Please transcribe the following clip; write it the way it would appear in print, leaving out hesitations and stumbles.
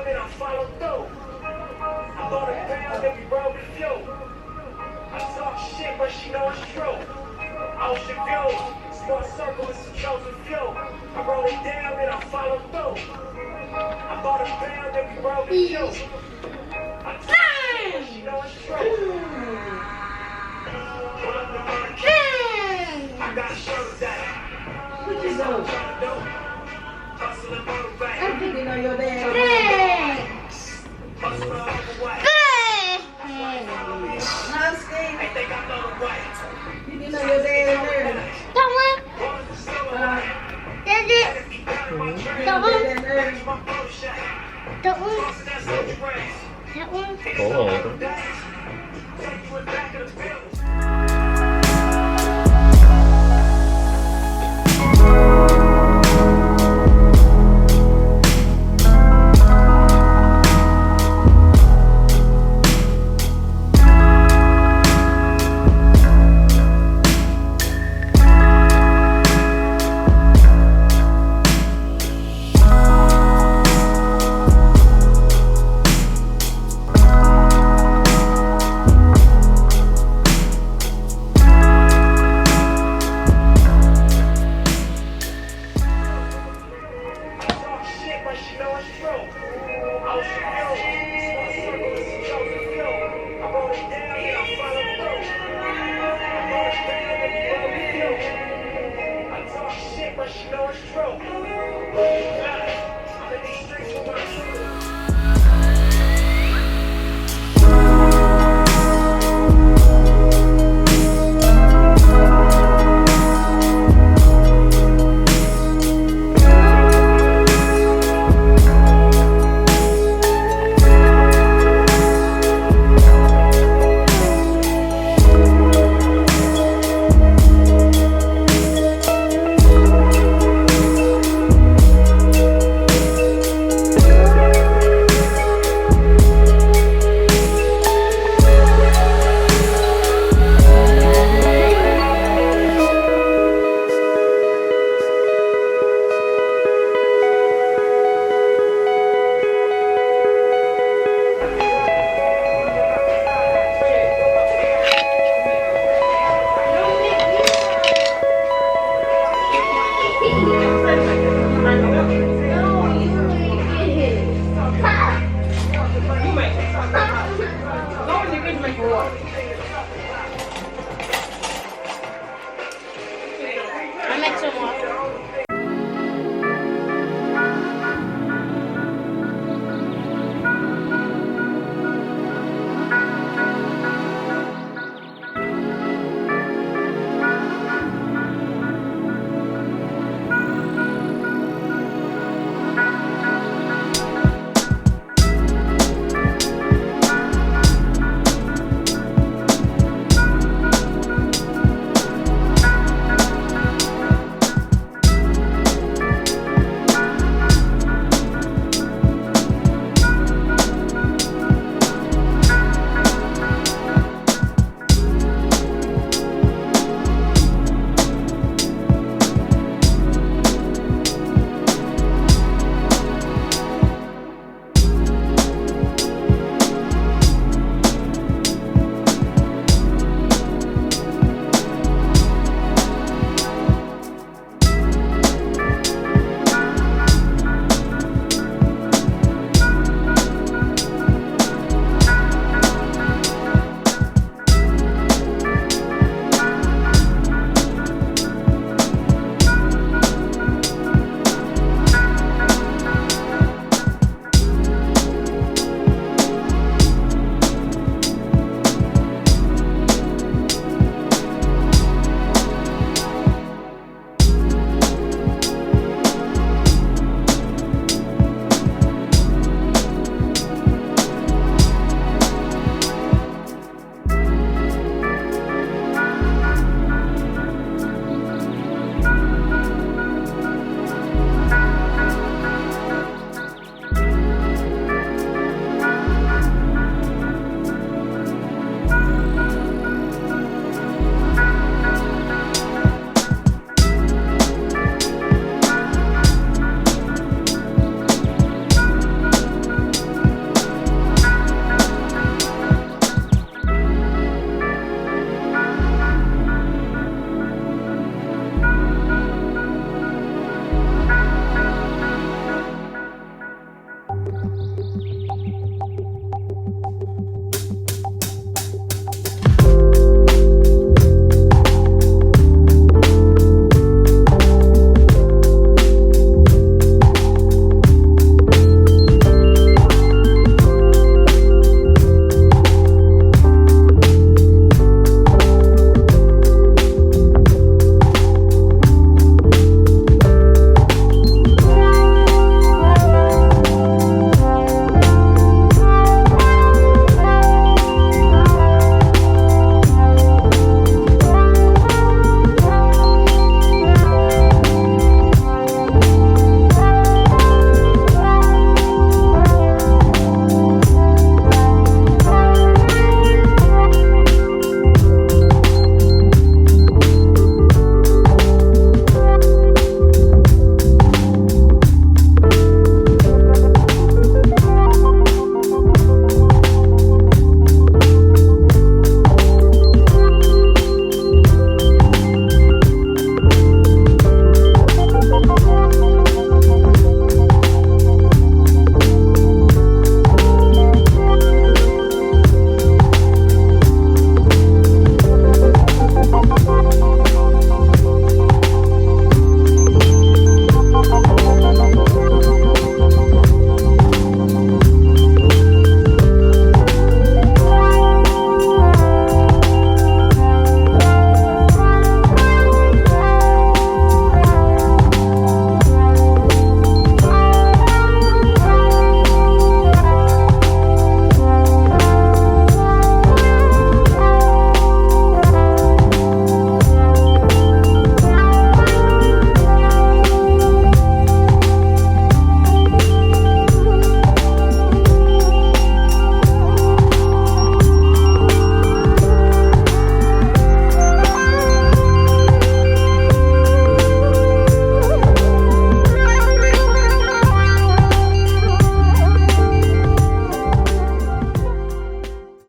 down and I follow through. I bought a pound and we rode the fuel. I talk shit, but she know it's true. Ocean view, small circle with some chosen few. I roll it down and I follow through. I bought a pound and we rode the fuel. I talk shit, but she know it's true. I got shows that. What you doing? Hustle and motivate. I'm picking on your dad. Hustle and overweight. No, Steve. They think I know the way. You didn't know your dad in there. That one? That's it. That one? That one? That one? Oh.